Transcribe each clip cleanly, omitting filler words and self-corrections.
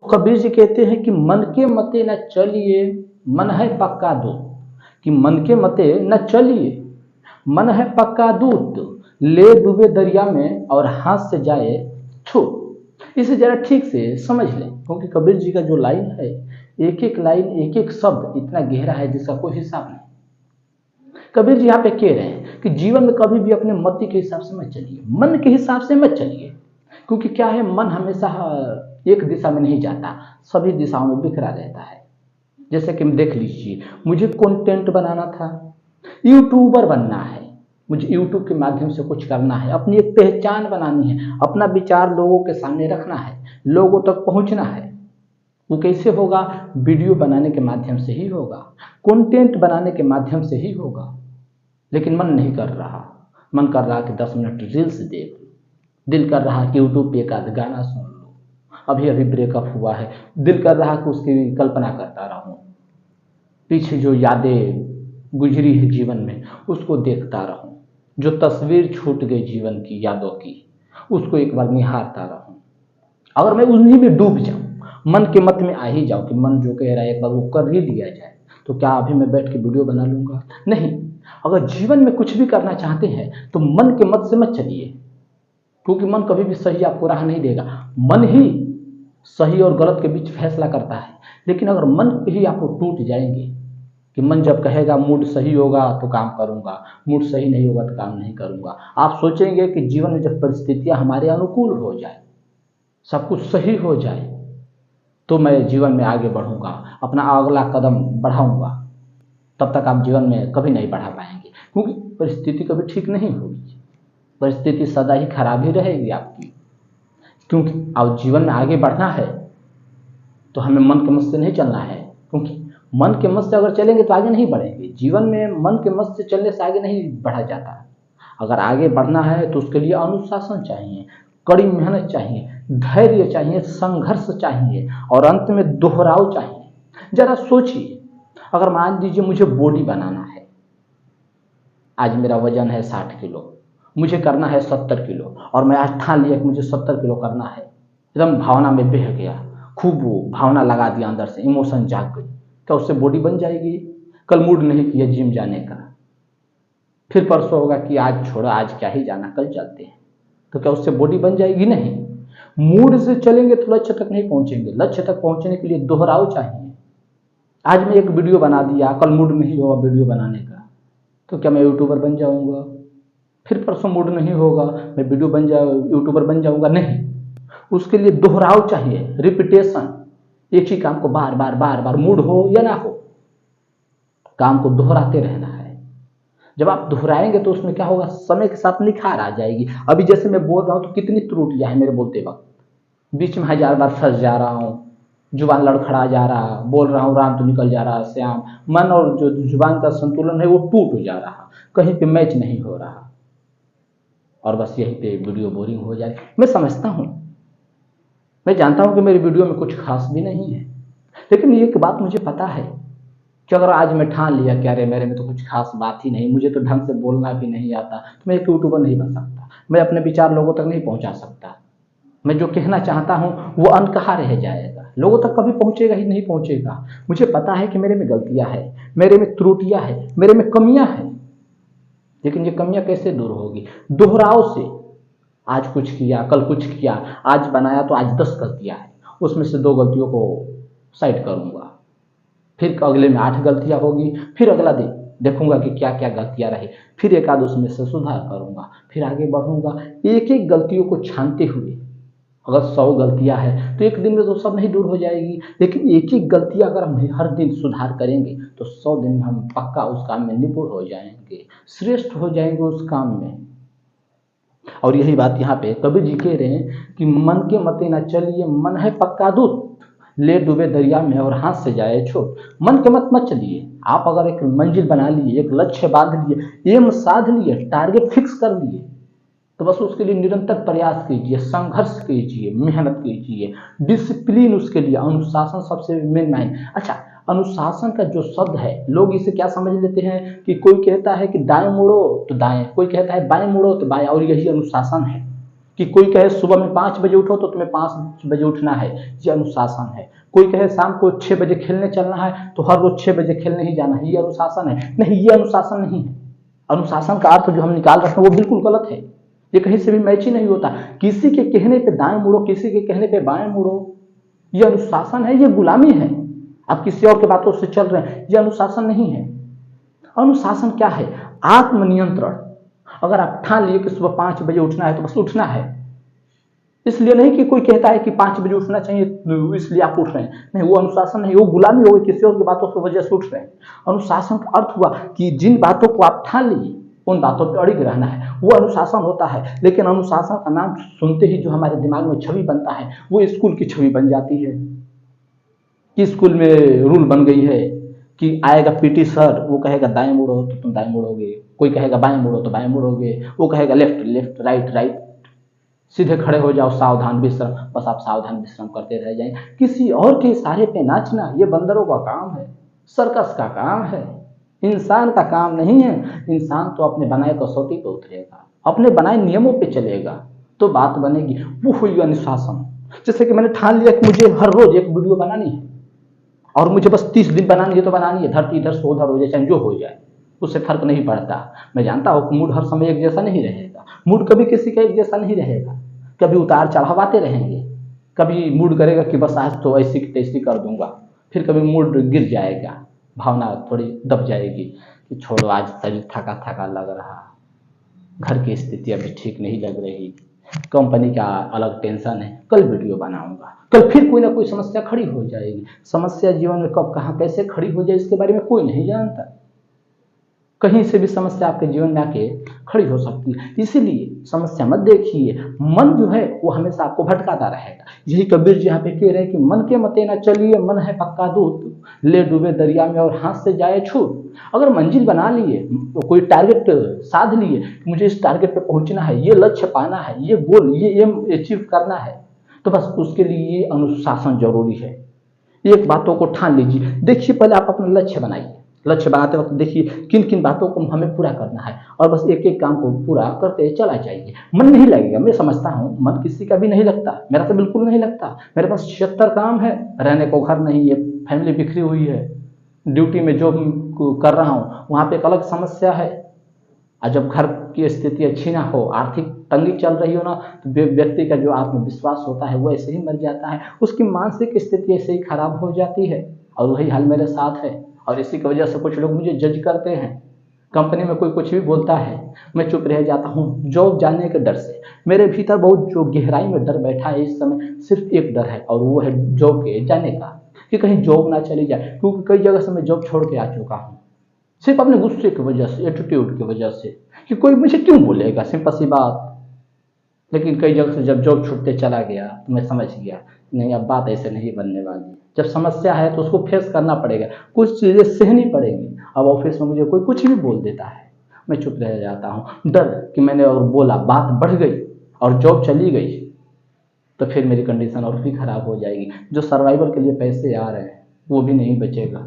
कबीर जी कहते हैं कि मन के मते न चलिए, मन है पक्का दूत। कि मन के मते न चलिए, मन है पक्का दूत, ले डूबे दरिया में और हाथ से जाए छूट। इसे जरा ठीक से समझ लें, क्योंकि कबीर जी का जो लाइन है, एक एक लाइन, एक एक शब्द इतना गहरा है जिसका कोई हिसाब नहीं। कबीर जी यहाँ पे कह रहे हैं कि जीवन में कभी भी अपने मति के हिसाब से मत चलिए, मन के हिसाब से मत चलिए। क्योंकि क्या है, मन हमेशा एक दिशा में नहीं जाता, सभी दिशाओं में बिखरा रहता है। जैसे कि देख लीजिए, मुझे कंटेंट बनाना था, यूट्यूबर बनना है, मुझे यूट्यूब के माध्यम से कुछ करना है, अपनी एक पहचान बनानी है, अपना विचार लोगों के सामने रखना है, लोगों तक पहुंचना है। वो कैसे होगा? वीडियो बनाने के माध्यम से ही होगा, कंटेंट बनाने के माध्यम से ही होगा। लेकिन मन नहीं कर रहा, मन कर रहा कि 10 मिनट रील्स देख लो, दिल कर रहा कि यूट्यूब पे एक आध गाना सुन लो, अभी अभी ब्रेकअप हुआ है, दिल कर रहा कि उसकी कल्पना करता रहूं, पीछे जो यादें गुजरी है जीवन में उसको देखता रहूं, जो तस्वीर छूट गई जीवन की यादों की उसको एक बार निहारता रहूं। अगर मैं उन्हीं में डूब जाऊं, मन के मत में आ ही जाऊं कि मन जो कह रहा है एक बार वो कर ही लिया जाए, तो क्या अभी मैं बैठ के वीडियो बना लूंगा? नहीं। अगर जीवन में कुछ भी करना चाहते हैं तो मन के मत से मत चलिए, क्योंकि मन कभी भी सही आपको राह नहीं देगा। मन ही सही और गलत के बीच फैसला करता है। लेकिन अगर मन पे ही आप टूट जाएंगे कि मन जब कहेगा मूड सही होगा तो काम करूंगा, मूड सही नहीं होगा तो काम नहीं करूंगा, आप सोचेंगे कि जीवन में जब परिस्थितियां हमारे अनुकूल हो जाए, सब कुछ सही हो जाए, तो मैं जीवन में आगे बढ़ूंगा, अपना अगला कदम बढ़ाऊंगा, तब तक आप जीवन में कभी नहीं बढ़ा पाएंगे। क्योंकि परिस्थिति कभी ठीक नहीं होगी, परिस्थिति सदा ही खराब ही रहेगी आपकी। क्योंकि अब जीवन में आगे बढ़ना है तो हमें मन के मत से नहीं चलना है, क्योंकि मन के मत से अगर चलेंगे तो आगे नहीं बढ़ेंगे। जीवन में मन के मत से चलने से आगे नहीं बढ़ा जाता। अगर आगे बढ़ना है तो उसके लिए अनुशासन चाहिए, कड़ी मेहनत चाहिए, धैर्य चाहिए, संघर्ष चाहिए और अंत में दोहराव चाहिए। जरा सोचिए, अगर मान लीजिए मुझे बॉडी बनाना है, आज मेरा वजन है 60 किलो, मुझे करना है 70 किलो, और मैं आज ठान लिया कि मुझे 70 किलो करना है, एकदम भावना में बह गया, खूब वो भावना लगा दिया, अंदर से इमोशन जाग गई, क्या उससे बॉडी बन जाएगी? कल मूड नहीं किया जिम जाने का, फिर परसों होगा कि आज छोड़ो, आज क्या ही जाना, कल चलते हैं, तो क्या उससे बॉडी बन जाएगी? नहीं। मूड से चलेंगे तो लक्ष्य तक नहीं पहुंचेंगे। लक्ष्य तक पहुंचने के लिए दोहराव चाहिए। आज मैं एक वीडियो बना दिया, कल मूड नहीं होगा वीडियो बनाने का, तो क्या मैं यूट्यूबर बन जाऊंगा? फिर परसों मूड नहीं होगा, मैं वीडियो बन जाऊँ यूट्यूबर बन जाऊंगा? नहीं। उसके लिए दोहराव चाहिए, रिपीटेशन। एक ही काम को बार बार बार बार, मूड हो या ना हो, काम को दोहराते रहना है। जब आप दोहराएंगे तो उसमें क्या होगा, समय के साथ निखार आ जाएगी। अभी जैसे मैं बोल रहा हूं तो कितनी त्रुटियां हैं मेरे बोलते वक्त, बीच में 1000 बार फंस जा रहा हूं, जुबान लड़खड़ा जा रहा, बोल रहा हूं राम तो निकल जा रहा श्याम, मन और जो जुबान का संतुलन है वो टूट जा रहा, कहीं पे मैच नहीं हो रहा, और बस यहीं पे वीडियो बोरिंग हो जाए। मैं समझता हूं, मैं जानता हूं कि मेरी वीडियो में कुछ खास भी नहीं है, लेकिन एक बात मुझे पता है कि अगर आज मैं ठान लिया कि अरे मेरे में तो कुछ खास बात ही नहीं, मुझे तो ढंग से बोलना भी नहीं आता, तो मैं एक यूट्यूबर नहीं बन सकता, मैं अपने विचार लोगों तक नहीं पहुंचा सकता, मैं जो कहना चाहता हूं वो अनकहा रह जाएगा, लोगों तक कभी पहुंचेगा ही नहीं पहुंचेगा। मुझे पता है कि मेरे में गलतियां हैं, मेरे में त्रुटियां हैं, मेरे में कमियां हैं, लेकिन ये कमियां कैसे दूर होगी? दोहराव से। आज कुछ किया, कल कुछ किया, आज बनाया तो आज 10 गलतियां हैं, उसमें से 2 गलतियों को साइड करूंगा, फिर अगले में 8 गलतियां होगी, फिर अगला दिन देखूंगा कि क्या क्या गलतियां रही, फिर एक आध उसमें से सुधार करूंगा, फिर आगे बढ़ूंगा, एक एक गलतियों को छानते हुए। अगर 100 गलतियां हैं तो एक दिन में तो सब नहीं दूर हो जाएगी, लेकिन एक एक गलतियां अगर हम हर दिन सुधार करेंगे तो 100 दिन में हम पक्का उस काम में निपुण हो जाएंगे, श्रेष्ठ हो जाएंगे उस काम में। और यही बात यहाँ पे कबीर जी कह रहे हैं कि मन के मते न चलिए, मन है पक्का दूत, ले डूबे दरिया में और हाथ से जाए छूट। मन के मत मत चलिए। आप अगर एक मंजिल बना लिए, एक लक्ष्य बांध लिए, एम साध लिए, टारगेट फिक्स कर लिए, तो बस उसके लिए निरंतर प्रयास कीजिए, संघर्ष कीजिए, मेहनत कीजिए, डिसिप्लिन, उसके लिए अनुशासन सबसे मेन मायने। अच्छा, अनुशासन का जो शब्द है, लोग इसे क्या समझ लेते हैं कि कोई कहता है कि दाएं मुड़ो तो दाएं, कोई कहता है बाएं मुड़ो तो बाएं, और यही अनुशासन है। कि कोई कहे सुबह में 5 बजे उठो तो तुम्हें 5 बजे उठना है, ये अनुशासन है। कोई कहे शाम को 6 बजे खेलने चलना है तो हर रोज 6 बजे खेलने ही जाना है, ये अनुशासन है। नहीं, ये अनुशासन नहीं है। अनुशासन का अर्थ जो हम निकाल रहे हैं वो बिल्कुल गलत है, ये कहीं से भी मैच ही नहीं होता। किसी के कहने पे दाएं मुड़ो, किसी के कहने पे बाएं मुड़ो, ये अनुशासन है, ये गुलामी है। आप किसी और के बातों से चल रहे हैं, ये अनुशासन नहीं है। अनुशासन क्या है? आत्मनियंत्रण। अगर आप ठान लिए कि सुबह 5 बजे उठना है तो बस उठना है, इसलिए नहीं कि कोई कहता है कि 5 बजे उठना चाहिए इसलिए आप उठ रहे हैं। नहीं, वो अनुशासन नहीं, वो गुलामी हो गई, किसी और की बातों की वजह से उठ रहे हैं। अनुशासन का अर्थ हुआ कि जिन बातों को आप ठान लिए उन बातों पर अड़िग रहना है, वो अनुशासन होता है। लेकिन अनुशासन का नाम सुनते ही जो हमारे दिमाग में छवि बनता है वो स्कूल की छवि बन जाती है कि स्कूल में रूल बन गई है कि आएगा पीटी सर, वो कहेगा दाएं मुड़ो तो तुम दाएं मुड़ोगे, कोई कहेगा बाएं मुड़ो तो बाएं मुड़ोगे, वो कहेगा लेफ्ट लेफ्ट राइट राइट, सीधे खड़े हो जाओ सावधान विश्राम, बस आप सावधान विश्राम करते रह जाएं। किसी और के इशारे पे नाचना ये बंदरों का काम है, सर्कस का काम है, इंसान का काम नहीं है। इंसान तो अपने बनाए कसौटी पे उतरेगा, अपने बनाए नियमों पे चलेगा तो बात बनेगी। वो हुई अनुशासन। जैसे कि मैंने ठान लिया कि मुझे हर रोज एक वीडियो बनानी है और मुझे बस 30 दिन बनानी है तो बनानी है, धरती इधर से उधर हो जाए चाहे जो हो जाए, उससे फर्क नहीं पड़ता। मैं जानता हूँ कि मूड हर समय एक जैसा नहीं रहेगा, मूड कभी किसी का एक जैसा नहीं रहेगा, कभी उतार चढ़ाव आते रहेंगे। कभी मूड करेगा कि बस आज तो ऐसी की तैसी कर दूंगा, फिर कभी मूड गिर जाएगा, भावना थोड़ी दब जाएगी कि छोड़ो आज शरीर थका थका लग रहा, घर की स्थिति अभी ठीक नहीं लग रही, कंपनी का अलग टेंशन है, कल वीडियो बनाऊंगा। कल फिर कोई ना कोई समस्या खड़ी हो जाएगी। समस्या जीवन में कब कहाँ कैसे खड़ी हो जाए इसके बारे में कोई नहीं जानता। कहीं से भी समस्या आपके जीवन में आके खड़ी हो सकती है। इसीलिए समस्या मत देखिए, मन जो है वो हमेशा आपको भटकाता रहेगा। यही कबीर जी यहाँ पे कह रहे हैं कि मन के मते ना चलिए, मन है पक्का दूत, ले डूबे दरिया में और हाथ से जाए छूट। अगर मंजिल बना लिए तो कोई टारगेट साध लिए, मुझे इस टारगेट पे पहुंचना है, ये लक्ष्य पाना है, ये गोल ये एम अचीव करना है, तो बस उसके लिए अनुशासन जरूरी है। एक बातों को ठान लीजिए। देखिए पहले आप अपना लक्ष्य बनाइए, लक्ष्य बनाते वक्त देखिए किन किन बातों को हमें पूरा करना है और बस एक एक काम को पूरा करते चला जाइए। मन नहीं लगेगा, मैं समझता हूँ मन किसी का भी नहीं लगता, मेरा तो बिल्कुल नहीं लगता। मेरे पास 76 काम है, रहने को घर नहीं है, फैमिली बिखरी हुई है, ड्यूटी में जॉब कर रहा हूँ वहाँ पे एक अलग समस्या है। और जब घर की स्थिति अच्छी ना हो, आर्थिक तंगी चल रही हो ना, तो व्यक्ति का जो आत्मविश्वास होता है वो ऐसे ही मर जाता है, उसकी मानसिक स्थिति ऐसे ही खराब हो जाती है। और वही हाल मेरे साथ है और इसी की वजह से कुछ लोग मुझे जज करते हैं। कंपनी में कोई कुछ भी बोलता है मैं चुप रह जाता हूँ, जॉब जाने के डर से। मेरे भीतर बहुत जो गहराई में डर बैठा है इस समय, सिर्फ एक डर है और वो है जॉब के जाने का, कि कहीं जॉब ना चली जाए। क्योंकि कई जगह से मैं जॉब छोड़ के आ चुका हूँ, सिर्फ अपने गुस्से की वजह से, एटीट्यूड की वजह से, कि कोई मुझे क्यों बोलेगा, सिंपल सी बात। लेकिन कई जगह से जब जॉब छूटते चला गया तो मैं समझ गया नहीं, अब बात ऐसे नहीं बनने वाली। जब समस्या है तो उसको फेस करना पड़ेगा, कुछ चीज़ें सहनी पड़ेंगी। अब ऑफिस में मुझे कोई कुछ भी बोल देता है, मैं चुप रह जाता हूँ, डर कि मैंने और बोला, बात बढ़ गई और जॉब चली गई तो फिर मेरी कंडीशन और भी खराब हो जाएगी। जो सर्वाइवल के लिए पैसे आ रहे हैं वो भी नहीं बचेगा,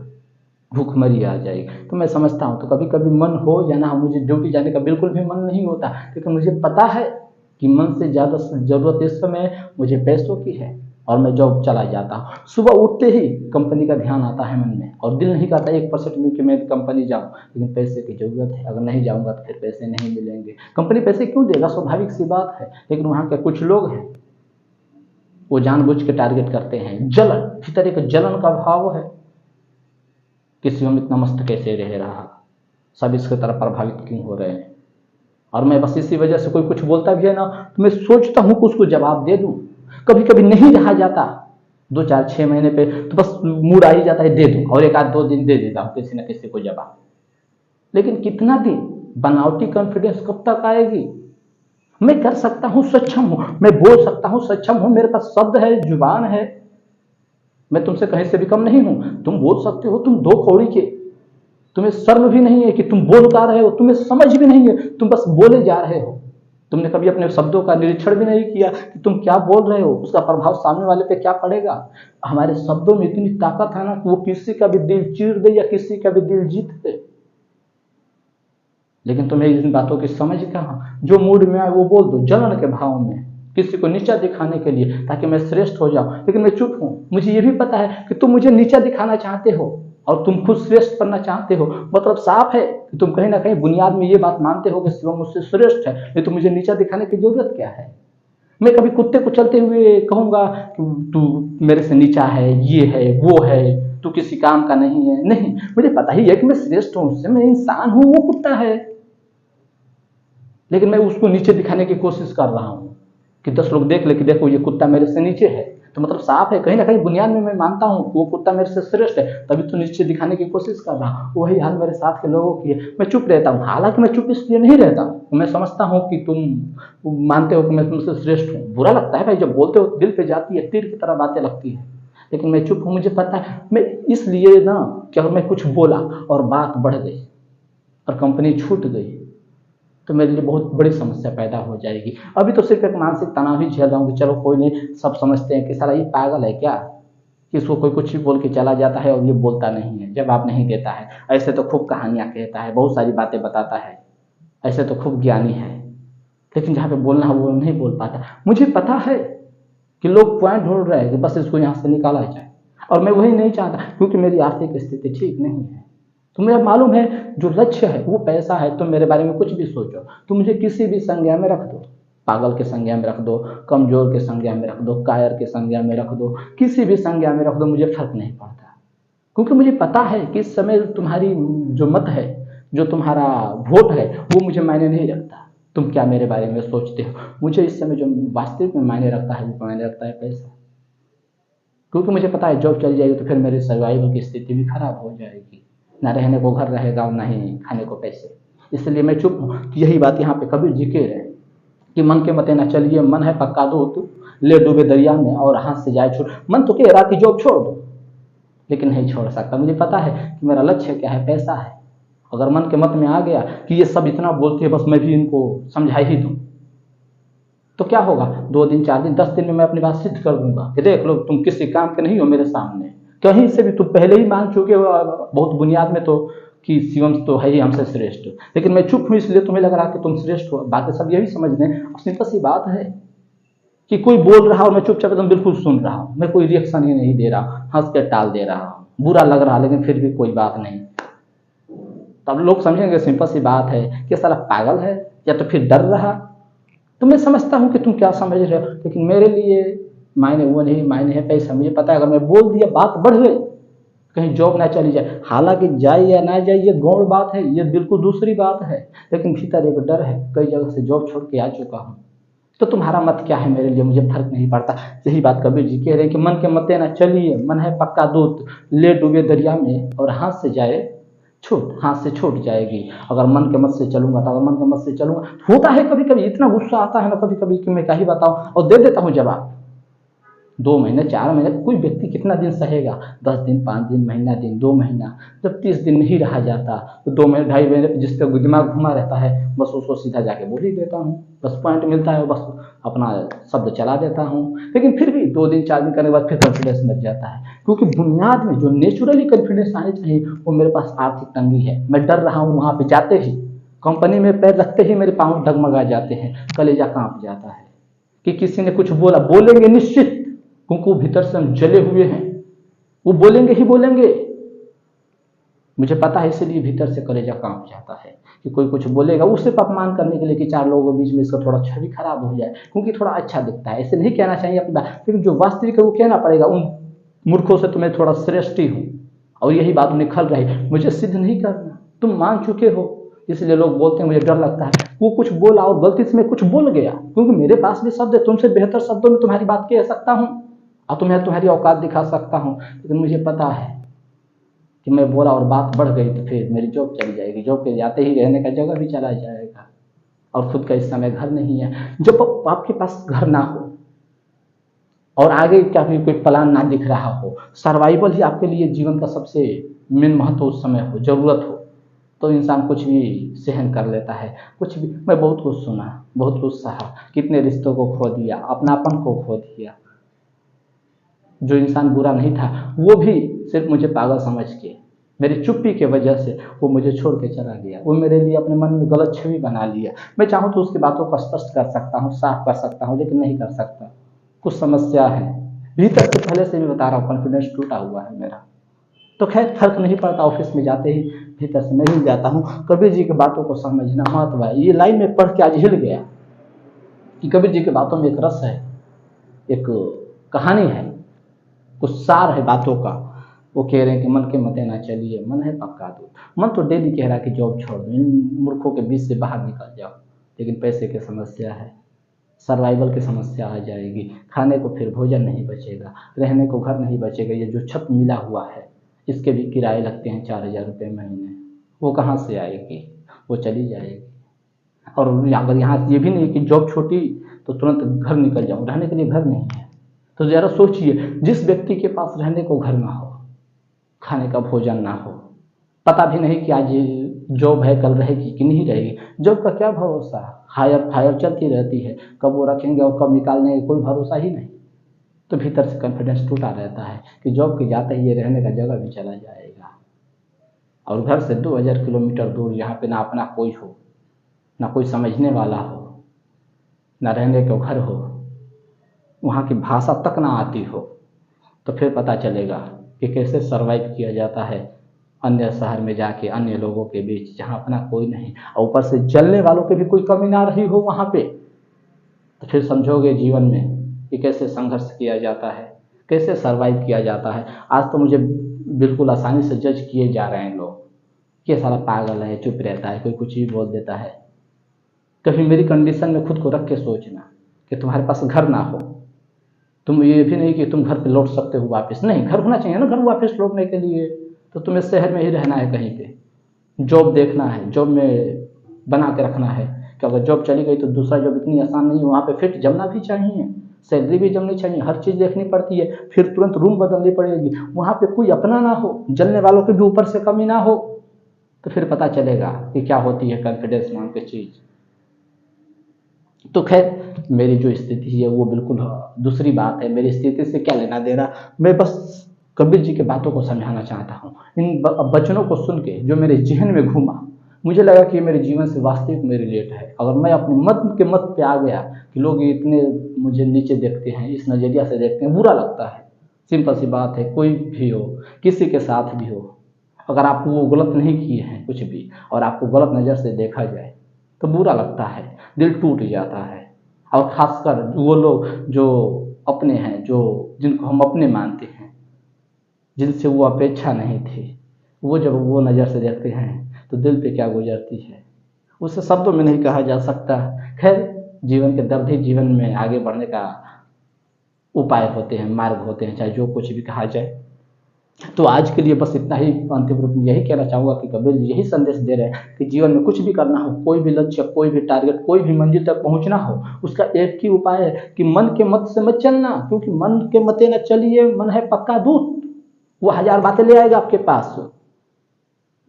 भूखमरी आ जाएगी। तो मैं समझता हूँ, तो कभी कभी मन हो या ना हो, मुझे ड्यूटी जाने का बिल्कुल भी मन नहीं होता, क्योंकि मुझे पता है कि मन से ज़्यादा ज़रूरत इस समय मुझे पैसों की है और मैं जॉब चला जाता हूँ। सुबह उठते ही कंपनी का ध्यान आता है मन में और दिल नहीं करता 1% भी कि मैं कंपनी जाऊँ, लेकिन पैसे की ज़रूरत है, अगर नहीं जाऊँगा तो फिर पैसे नहीं मिलेंगे। कंपनी पैसे क्यों देगा, स्वाभाविक सी बात है, लेकिन वहाँ के कुछ लोग हैं वो जानबूझ के टारगेट करते हैं। जलन, भीतर एक जलन का भाव है, किसी हम इतना मस्त कैसे रह रहा, सब इसकी तरफ प्रभावित क्यों हो रहे हैं। और मैं बस इसी वजह से कोई कुछ बोलता भी है ना तो मैं सोचता हूँ कि उसको जवाब दे दूँ। कभी कभी नहीं रहा जाता, 2 4 6 महीने पे तो बस मूड आ ही जाता है दे दूँ, और एक आध 2 दिन दे देता हूँ किसी न किसी को जवाब। लेकिन कितना दिन, बनावटी कॉन्फिडेंस कब तक आएगी। मैं कर सकता हूँ, सक्षम हूँ, मैं बोल सकता हूँ, सक्षम हूँ, मेरे पास शब्द है, जुबान है, मैं तुमसे कहीं से भी कम नहीं हूँ। तुम बोल सकते हो, तुम 2 कौड़ी के, तुम्हें शर्म भी नहीं है कि तुम बोल पा रहे हो, तुम्हें समझ भी नहीं है, तुम बस बोले जा रहे हो। तुमने कभी अपने शब्दों का निरीक्षण भी नहीं किया कि तुम क्या बोल रहे हो, उसका प्रभाव सामने वाले पे क्या पड़ेगा। हमारे शब्दों में इतनी ताकत है ना कि वो किसी का भी दिल चीर दे या किसी का भी दिल जीत दे। लेकिन तुम्हें इन बातों की समझ कहाँ, जो मूड में आए वो बोल दो, जलन के भाव में। किसी को नीचा दिखाने के लिए, ताकि मैं श्रेष्ठ हो जाऊं। लेकिन मैं चुप हूं। मुझे ये भी पता है कि तुम मुझे नीचा दिखाना चाहते हो और तुम खुद श्रेष्ठ बनना चाहते हो। मतलब साफ है कि तुम कहीं ना कहीं बुनियाद में ये बात मानते हो कि शिवम मुझसे श्रेष्ठ है, नहीं तो मुझे नीचा दिखाने की जरूरत क्या है। मैं कभी कुत्ते को चलते हुए कहूंगा तू मेरे से नीचा है, ये है, वो है, तू किसी काम का नहीं है? नहीं, मुझे पता ही है कि मैं श्रेष्ठ हूं उससे, मैं इंसान हूं, वो कुत्ता है। लेकिन मैं उसको नीचे दिखाने की कोशिश कर रहा हूं कि 10 लोग देख ले कि देखो ये कुत्ता मेरे से नीचे है। तो मतलब साफ है, कहीं ना कहीं बुनियाद में मैं मानता हूं कि वो कुत्ता मेरे से श्रेष्ठ है, तभी तो नीचे दिखाने की कोशिश कर रहा हूं। वही हाल मेरे साथ के लोगों की है। मैं चुप रहता हूं, हालांकि मैं चुप इसलिए नहीं रहता हूं, मैं समझता हूं कि तुम मानते हो कि मैं तुमसे श्रेष्ठ हूं। बुरा लगता है भाई, जब बोलते हो दिल पे जाती है, तीर की तरह बातें लगती है। लेकिन मैं चुप हूं, मुझे पता है। मैं इसलिए ना कि अगर मैं कुछ बोला और बात बढ़ गई और कंपनी छूट गई तो मेरे लिए बहुत बड़ी समस्या पैदा हो जाएगी। अभी तो सिर्फ एक मानसिक तनाव ही झेल रहा हूँ कि चलो कोई नहीं, सब समझते हैं कि साला ये पागल है क्या, कि इसको कोई कुछ भी बोल के चला जाता है और ये बोलता नहीं है, जवाब नहीं देता है। ऐसे तो खूब कहानियां कहता है, बहुत सारी बातें बताता है, ऐसे तो खूब ज्ञानी है, लेकिन जहाँ पे बोलना है वो नहीं बोल पाता। मुझे पता है कि लोग पॉइंट ढूंढ रहे हैं कि बस इसको यहाँ से निकाला जाए, और मैं वही नहीं चाहता, क्योंकि मेरी आर्थिक स्थिति ठीक नहीं है। तुम्हें मालूम है जो लक्ष्य है वो पैसा है। तुम मेरे बारे में कुछ भी सोचो, तुम मुझे किसी भी संज्ञा में रख दो, पागल के संज्ञा में रख दो, कमजोर के संज्ञा में रख दो, कायर के संज्ञा में रख दो, किसी भी संज्ञा में रख दो, मुझे फर्क नहीं पड़ता। क्योंकि मुझे पता है कि इस समय तुम्हारी जो मत है, जो तुम्हारा वोट है, वो मुझे मायने नहीं रखता। तुम क्या मेरे बारे में सोचते हो, मुझे इस समय जो वास्तविक में मायने रखता है वो मायने रखता है पैसा। क्योंकि मुझे पता है जॉब चली जाएगी तो फिर मेरी सर्वाइवल की स्थिति भी खराब हो जाएगी, ना रहने को घर रहेगा और ना ही खाने को पैसे। इसलिए मैं चुप हूँ। यही बात यहाँ पे कबीर जी कह रहे हैं कि मन के मते न चलिए, मन है पक्का दूत, ले डूबे दरिया में और हाथ से जाए छूट। मन तो कह रहा कि जॉब छोड़ दो, लेकिन नहीं छोड़ सकता। मुझे पता है कि मेरा लक्ष्य क्या है, पैसा है। अगर मन के मत में आ गया कि ये सब इतना बोलते हैं, बस मैं भी इनको समझा ही दूँ, तो क्या होगा, 2 दिन 4 दिन 10 दिन में मैं अपनी बात सिद्ध कर दूंगा कि देख लो तुम किसी काम के नहीं हो मेरे सामने। कहीं से भी तुम पहले ही मान चुके हो बहुत बुनियाद में तो कि शिवम तो है ही हमसे श्रेष्ठ। लेकिन मैं चुप हूँ इसलिए तुम्हें लग रहा कि तुम श्रेष्ठ हो। बाकी सब यही समझ लें। सिंपल सी बात है कि कोई बोल रहा और मैं चुपचाप एकदम बिल्कुल सुन रहा हूँ, मैं कोई रिएक्शन ही नहीं दे रहा, हंस के टाल दे रहा हूँ, बुरा लग रहा लेकिन फिर भी कोई बात नहीं। तब लोग समझेंगे सिंपल सी बात है कि साला पागल है या तो फिर डर रहा। तो मैं समझता हूँ कि तुम क्या समझ रहे हो, लेकिन मेरे लिए मायने वो नहीं, मायने है पैसा। मुझे पता है अगर मैं बोल दिया बात बढ़ गई, कहीं जॉब ना चली जाए, हालांकि जाए या ना जाए ये गौण बात है, ये बिल्कुल दूसरी बात है, लेकिन भीतर एक डर है। कई जगह से जॉब छोड़ के आ चुका हूँ। तो तुम्हारा मत क्या है मेरे लिए, मुझे फर्क नहीं पड़ता। यही बात कबीर जी कह रहे हैं कि मन के मते ना चलिए, मन है पक्का दूत, ले डूबे दरिया में और हाथ से जाए छूट, हाथ से छूट जाएगी। अगर मन के मत से चलूंगा तो, अगर मन के मत से चलूंगा, होता है कभी कभी इतना गुस्सा आता है ना कभी कभी कि मैं क्या ही बताऊं, और दे देता हूं जवाब। 2 महीने 4 महीने कोई व्यक्ति कितना दिन सहेगा, 10 दिन 5 दिन, महीना दिन, 2 महीना, जब 30 दिन नहीं रहा जाता तो 2 महीने 2.5 महीने जिस पे दिमाग घुमा रहता है, बस उसको सीधा जाके बोल ही देता हूँ। बस पॉइंट मिलता है, बस अपना शब्द चला देता हूँ। लेकिन फिर भी 2 दिन 4 दिन करने के बाद फिर कॉन्फिडेंस मिल जाता है, क्योंकि बुनियाद में जो नेचुरली कॉन्फिडेंस आनी चाहिए वो मेरे पास आर्थिक तंगी है। मैं डर रहा हूँ, वहाँ पे जाते ही, कंपनी में पैर रखते ही मेरे पाँव डगमगा जाते हैं, कलेजा कांप जाता है कि किसी ने कुछ बोला। बोलेंगे निश्चित, क्योंकि वो भीतर से हम जले हुए हैं, वो बोलेंगे ही बोलेंगे, मुझे पता है। इसलिए भीतर से कलेजा कांप जाता है कि कोई कुछ बोलेगा, उसे अपमान करने के लिए कि 4 लोगों के बीच में इसका थोड़ा छवि खराब हो जाए, क्योंकि थोड़ा अच्छा दिखता है। ऐसे नहीं कहना चाहिए अपनी बात, लेकिन जो वास्तविक है वो कहना पड़ेगा। उन मूर्खों से तुम्हें थोड़ा श्रेष्ठ ही हूँ, और यही बात निखल रही। मुझे सिद्ध नहीं करना, तुम मान चुके हो, इसलिए लोग बोलते हैं। मुझे डर लगता है वो कुछ बोला और गलती से मैं कुछ बोल गया, क्योंकि मेरे पास भी शब्द है, तुमसे बेहतर शब्दों में तुम्हारी बात कह सकता हूँ और तुम्हें तुम्हारी औकात दिखा सकता हूँ। लेकिन मुझे पता है कि मैं बोला और बात बढ़ गई तो फिर मेरी जॉब चली जाएगी, जॉब पे जाते ही रहने का जगह भी चला जाएगा, और खुद का इस समय घर नहीं है। जब आपके पास घर ना हो और आगे क्या भी कोई प्लान ना दिख रहा हो, सर्वाइवल ही आपके लिए जीवन का सबसे मेन महत्व उस समय हो, जरूरत हो, तो इंसान कुछ भी सहन कर लेता है। कुछ भी, मैं बहुत कुछ सुना, बहुत कुछ सहा, कितने रिश्तों को खो दिया, अपनापन को खो दिया। जो इंसान बुरा नहीं था वो भी सिर्फ मुझे पागल समझ के मेरी चुप्पी की वजह से वो मुझे छोड़ के चला गया। वो मेरे लिए अपने मन में गलत छवि बना लिया। मैं चाहूँ तो उसकी बातों को स्पष्ट कर सकता हूँ, साफ कर सकता हूँ, लेकिन नहीं कर सकता। कुछ समस्या है भीतर से, पहले से भी बता रहा हूँ, कॉन्फिडेंस टूटा हुआ है मेरा। तो खैर फर्क नहीं पड़ता, ऑफिस में जाते ही भीतर से मैं हिल जाता हूँ। कबीर जी की बातों को समझना महत्व है। ये लाइन में पढ़ के आज हिल गया कि कबीर जी की बातों में एक रस है, एक कहानी है, कुछ सार है बातों का। वो कह रहे हैं कि मन के मते ना चलिए, मन है पक्का दूत। मन तो डेली कह रहा है कि जॉब छोड़ दो, इन मूर्खों के बीच से बाहर निकल जाओ, लेकिन पैसे की समस्या है, सर्वाइवल की समस्या आ जाएगी, खाने को फिर भोजन नहीं बचेगा, रहने को घर नहीं बचेगा। ये जो छत मिला हुआ है इसके भी किराए लगते हैं 4,000 रुपये महीने, वो कहाँ से आएगी? वो चली जाएगी। और अगर यहाँ ये भी नहीं कि जॉब छोटी तो तुरंत घर निकल जाऊँ, रहने के लिए घर नहीं है। तो ज़रा सोचिए, जिस व्यक्ति के पास रहने को घर ना हो, खाने का भोजन ना हो, पता भी नहीं कि आज जॉब है कल रहेगी कि नहीं रहेगी, जॉब का क्या भरोसा? हायर फायर चलती रहती है, कब वो रखेंगे और कब निकालने का कोई भरोसा ही नहीं। तो भीतर से कॉन्फिडेंस टूटा रहता है कि जॉब के जाते ही ये रहने का जगह भी चला जाएगा। और घर से 2000 किलोमीटर दूर, यहाँ पे ना अपना कोई हो, ना कोई समझने वाला हो, ना रहने को घर हो, वहाँ की भाषा तक ना आती हो, तो फिर पता चलेगा कि कैसे सरवाइव किया जाता है अन्य शहर में जाके, अन्य लोगों के बीच जहाँ अपना कोई नहीं, और ऊपर से जलने वालों की भी कोई कमी ना रही हो वहाँ पे। तो फिर समझोगे जीवन में कि कैसे संघर्ष किया जाता है, कैसे सरवाइव किया जाता है। आज तो मुझे बिल्कुल आसानी से जज किए जा रहे हैं लोग, ये साला पागल है, चुप रहता है, कोई कुछ भी बोल देता है। कभी मेरी कंडीशन में खुद को रख के सोचना कि तुम्हारे पास घर ना हो, तुम ये भी नहीं कि तुम घर पे लौट सकते हो वापस, नहीं, घर होना चाहिए ना घर वापस लौटने के लिए। तो तुम्हें शहर में ही रहना है, कहीं पे जॉब देखना है, जॉब में बना के रखना है कि अगर जॉब चली गई तो दूसरा जॉब इतनी आसान नहीं है, वहाँ पे फिट जमना भी चाहिए, सैलरी भी जमनी चाहिए, हर चीज़ देखनी पड़ती है। फिर तुरंत रूम बदलनी पड़ेगी, वहाँ पे कोई अपना ना हो, जलने वालों के भी ऊपर से कमी ना हो। तो फिर पता चलेगा कि क्या होती है कॉन्फिडेंस नाम की चीज़। तो खैर मेरी जो स्थिति है वो बिल्कुल दूसरी बात है, मेरी स्थिति से क्या लेना देना। मैं बस कबीर जी की बातों को समझाना चाहता हूँ। इन वचनों को सुन के जो मेरे जहन में घूमा, मुझे लगा कि मेरे जीवन से वास्तविक में रिलेट है। अगर मैं अपने मत के मत पे आ गया कि लोग इतने मुझे नीचे देखते हैं, इस नज़रिया से देखते हैं, बुरा लगता है। सिंपल सी बात है, कोई भी हो, किसी के साथ भी हो, अगर आप वो गलत नहीं किए हैं कुछ भी और आपको गलत नज़र से देखा जाए तो बुरा लगता है, दिल टूट जाता है। और खासकर वो लोग जो अपने हैं, जो जिनको हम अपने मानते हैं, जिनसे वो अपेक्षा नहीं थी, वो जब वो नज़र से देखते हैं तो दिल पे क्या गुजरती है, उसे शब्दों में नहीं कहा जा सकता। खैर जीवन के दर्द ही जीवन में आगे बढ़ने का उपाय होते हैं, मार्ग होते हैं, चाहे जो कुछ भी कहा जाए। तो आज के लिए बस इतना ही। अंतिम रूप में यही कहना चाहूँगा कि कबीर जी यही संदेश दे रहे हैं कि जीवन में कुछ भी करना हो, कोई भी लक्ष्य, कोई भी टारगेट, कोई भी मंजिल तक पहुँचना हो, उसका एक ही उपाय है कि मन के मत से मत चलना, क्योंकि मन के मते न चलिए, मन है पक्का दूत। वो 1000 बातें ले आएगा आपके पास,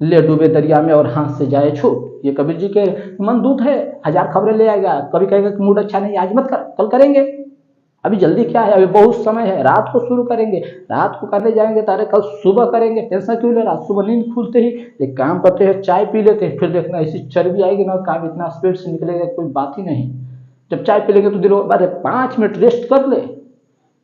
ले डूबे दरिया में और हाथ से जाए छूट। ये कबीर जी के मन दूत है, 1000 खबरें ले आएगा। कभी कहेगा कि मूड अच्छा नहीं, आज मत कर, कल करेंगे, अभी जल्दी क्या है, अभी बहुत समय है, रात को शुरू करेंगे, रात को करने जाएंगे तारे कल सुबह करेंगे, टेंशन क्यों ले रहा? सुबह नींद खुलते ही एक काम करते हैं, चाय पी लेते हैं, फिर देखना ऐसी चर्बी आएगी ना, काम इतना स्पीड से निकलेगा कोई बात ही नहीं। जब चाय पी लेंगे तो दिल अरे 5 मिनट रेस्ट कर ले,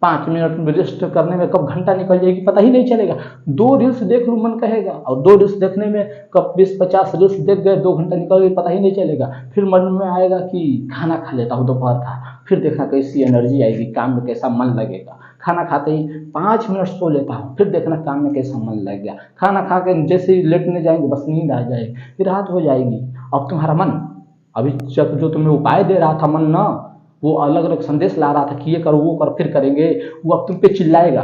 5 मिनट में रेस्ट करने में कब घंटा निकल जाएगी पता ही नहीं चलेगा। 2 रील्स देख लूँ मन कहेगा, और 2 रील्स देखने में कब 20-50 रील्स देख गए, 2 घंटा निकल गए पता ही नहीं चलेगा। फिर मन में आएगा कि खाना खा लेता हूँ दोपहर का, फिर देखना कैसी एनर्जी आएगी, काम में कैसा मन लगेगा। खाना खाते ही 5 मिनट सो लेता हूँ, फिर देखना काम में कैसा मन लग गया। खाना खा के जैसे ही लेटने जाएंगे बस नींद आ जाएगी, फिर रात हो जाएगी। अब तुम्हारा मन, अभी जब जो तुम्हें उपाय दे रहा था मन ना, वो अलग अलग संदेश ला रहा था कि ये करो वो करो फिर करेंगे, वो अब तुम पे चिल्लाएगा,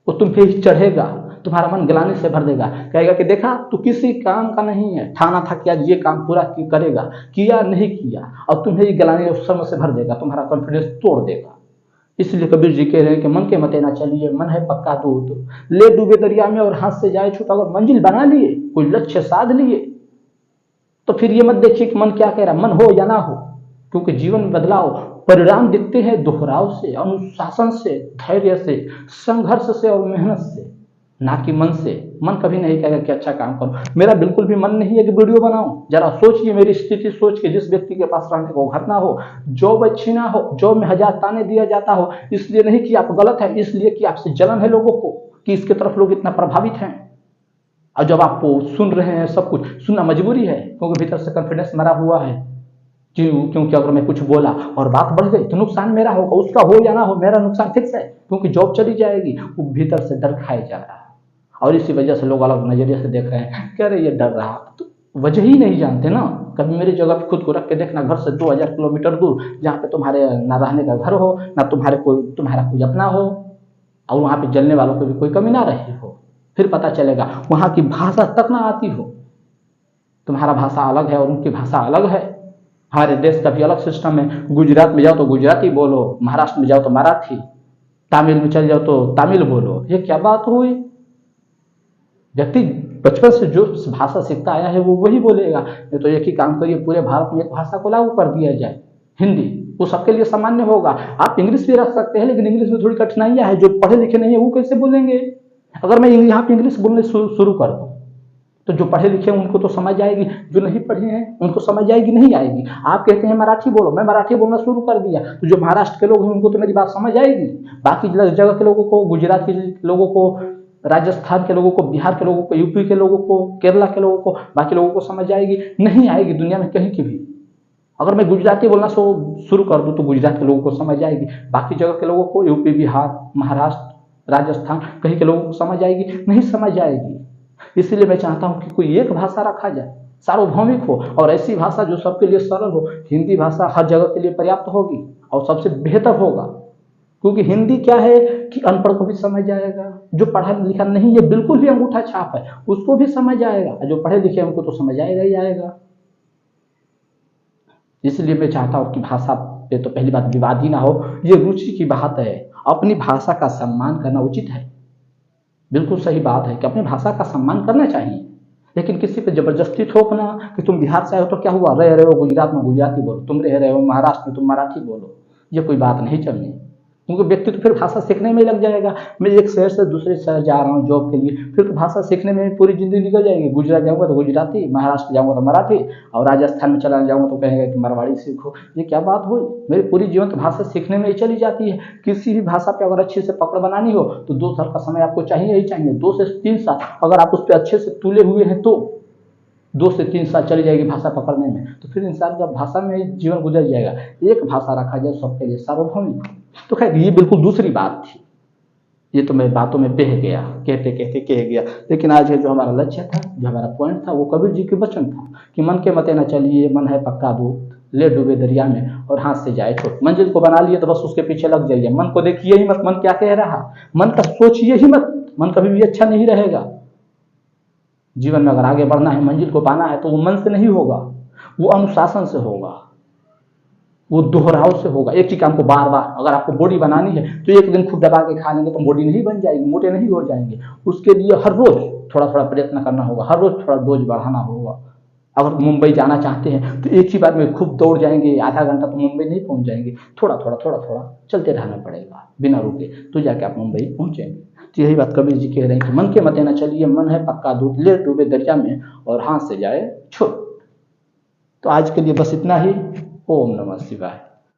वो तुम पे ही चढ़ेगा, तुम्हारा मन गिलाने से भर देगा, कहेगा कि देखा तू किसी काम का नहीं है, ठाना था कि आज ये काम पूरा करेगा, किया नहीं किया, और तुम्हें ही गिलाने और शर्म से भर देगा, तुम्हारा कॉन्फिडेंस तोड़ देगा। इसलिए कबीर जी कह रहे हैं कि मन के मते ना चलिए, मन है पक्का दूत, ले डूबे दरिया में और हाथ से जाए छूट। अगर मंजिल बना लिए, कोई लक्ष्य साध लिए, तो फिर ये मत देखिए कि मन क्या कह रहा, मन हो या ना हो, क्योंकि जीवन में बदलाव परिणाम दिखते हैं दोहराव से, अनुशासन से, धैर्य से, संघर्ष से और मेहनत से, ना कि मन से। मन कभी नहीं कहेगा कि अच्छा काम करो। मेरा बिल्कुल भी मन नहीं है कि वीडियो बनाऊं। जरा सोचिए मेरी स्थिति सोच के, जिस व्यक्ति के पास रहने को घर ना हो, जॉब अच्छी ना हो, जॉब में हजार ताने दिया जाता हो, इसलिए नहीं कि आप गलत हैं, इसलिए कि आपसे जलन है लोगों को कि इसके तरफ लोग इतना प्रभावित हैं। और जब आपको सुन रहे हैं, सब कुछ सुनना मजबूरी है, क्योंकि भीतर से कॉन्फिडेंस मरा हुआ है। क्योंकि अगर मैं कुछ बोला और बात बढ़ गई तो नुकसान मेरा होगा, उसका हो या ना हो मेरा नुकसान फिक्स है, क्योंकि जॉब चली जाएगी। वो भीतर से डर खाया जा रहा है और इसी वजह से लोग अलग नजरिए से देख रहे हैं, कह रहे ये डर रहा, तो वजह ही नहीं जानते ना। कभी मेरी जगह पे खुद को रख के देखना, घर से 2000 किलोमीटर दूर, जहाँ पे तुम्हारे ना रहने का घर हो, ना तुम्हारा कोई अपना हो, और वहाँ पे जलने वालों को भी कोई कमी ना रही हो, फिर पता चलेगा वहाँ की भाषा तक ना आती हो। तुम्हारा भाषा अलग है और उनकी भाषा अलग है। हमारे देश का भी अलग सिस्टम है। गुजरात में जाओ तो गुजराती बोलो, महाराष्ट्र में जाओ तो मराठी, तमिल में चल जाओ तो तमिल बोलो। ये क्या बात हुई? व्यक्ति बचपन से जो भाषा सीखता आया है वो वही बोलेगा। नहीं तो एक ही काम करिए, पूरे भारत में एक भाषा को लागू कर दिया जाए, हिंदी, वो सबके लिए सामान्य होगा। आप इंग्लिश भी रख सकते हैं, लेकिन इंग्लिश में थोड़ी कठिनाइयां है। जो पढ़े लिखे नहीं है वो कैसे बोलेंगे? अगर मैं यहाँ पे इंग्लिश बोलने शुरू कर दूँ तो जो पढ़े लिखे हैं उनको तो समझ आएगी, जो नहीं पढ़े हैं उनको समझ आएगी नहीं आएगी। आप कहते हैं मराठी बोलो, मैं मराठी बोलना शुरू कर दिया, तो जो महाराष्ट्र के लोग हैं उनको तो मेरी बात समझ आएगी। बाकी जगह के लोगों को, गुजरात के लोगों को, राजस्थान के लोगों को, बिहार के लोगों को, यूपी के लोगों को, केरला के लोगों को, बाकी लोगों को समझ आएगी नहीं आएगी? दुनिया में कहीं की भी अगर मैं गुजराती बोलना शुरू कर दूं तो गुजरात के लोगों को समझ आएगी, बाकी जगह के लोगों को, यूपी, बिहार, महाराष्ट्र, राजस्थान, कहीं के लोगों को समझ आएगी नहीं समझ आएगी। इसलिए मैं चाहता हूं कि कोई एक भाषा रखा जाए, सार्वभौमिक हो, और ऐसी भाषा जो सबके लिए सरल हो। हिंदी भाषा हर जगह के लिए पर्याप्त होगी और सबसे बेहतर होगा, क्योंकि हिंदी क्या है कि अनपढ़ को भी समझ आएगा, जो पढ़ा लिखा नहीं है, बिल्कुल भी अंगूठा छाप है, उसको भी समझ आएगा, जो पढ़े लिखे हैं उनको तो समझ आएगा ही आएगा। इसलिए मैं चाहता हूं कि भाषा पे तो पहली बात विवाद ही ना हो, ये रुचि की बात है। अपनी भाषा का सम्मान करना उचित है, बिल्कुल सही बात है कि अपनी भाषा का सम्मान करना चाहिए, लेकिन किसी पे जबरदस्ती थोपना कि तुम बिहार से आए हो तो क्या हुआ, रह रहे हो गुजरात में गुजराती बोलो, तुम रह रहे हो महाराष्ट्र में तुम मराठी बोलो, ये कोई बात नहीं चलनी। क्योंकि व्यक्ति तो फिर भाषा सीखने में लग जाएगा। मैं एक शहर से दूसरे शहर जा रहा हूँ जॉब के लिए, फिर तो भाषा सीखने में पूरी जिंदगी निकल जाएगी। गुजरात जाऊँगा तो गुजराती, महाराष्ट्र जाऊँगा तो मराठी, और राजस्थान में चला जाऊँगा तो कहेंगे कि मारवाड़ी सीखो। ये क्या बात हुई? मेरी पूरी जीवन तो भाषा सीखने में ही चली जाती है। किसी भी भाषा पे अगर अच्छे से पकड़ बनानी हो तो 2 साल का समय आपको चाहिए ही चाहिए, 2 से 3 साल। अगर आप उस पर अच्छे से तुले हुए हैं तो 2 से 3 साल चली जाएगी भाषा पकड़ने में, तो फिर इंसान का भाषा में जीवन गुजर जाएगा। एक भाषा रखा जाए सबके लिए सार्वभौमिक। तो खैर ये बिल्कुल दूसरी बात थी, ये तो मैं बातों में बह गया, कहते कहते कह गया। लेकिन आज जो हमारा लक्ष्य था, जो हमारा पॉइंट था, वो कबीर जी के वचन था कि मन के मते न चलिए, मन है पक्का दूत, ले डूबे दरिया में और हाथ से जाए छूट। मंजिल को बना लिए तो बस उसके पीछे लग जाइए, मन को देखिए ही मत, मन क्या कह रहा, मन का सोचिए ही मत, मन कभी भी अच्छा नहीं रहेगा। जीवन में अगर आगे बढ़ना है, मंजिल को पाना है, तो वो मन से नहीं होगा, वो अनुशासन से होगा, वो दोहराव से होगा। एक ही काम को बार बार, अगर आपको बॉडी बनानी है तो एक दिन खुद दबा के खा लेंगे तो बॉडी नहीं बन जाएगी, मोटे नहीं हो जाएंगे। उसके लिए हर रोज थोड़ा थोड़ा प्रयत्न करना होगा, हर रोज थोड़ा डोज बढ़ाना होगा। अगर मुंबई जाना चाहते हैं तो एक ही बार में खूब दौड़ जाएंगे, आधा घंटा तो मुंबई नहीं पहुंच जाएंगे, थोड़ा थोड़ा चलते रहना पड़ेगा बिना रुके, तो जाके आप मुंबई पहुंचेंगे। तो यही बात कबीर जी कह रहे हैं कि मन के मते न चलिए, मन है पक्का दूत, ले डूबे दरिया में और हाथ से जाए छुट। तो आज के लिए बस इतना ही। ओम नमः शिवाय।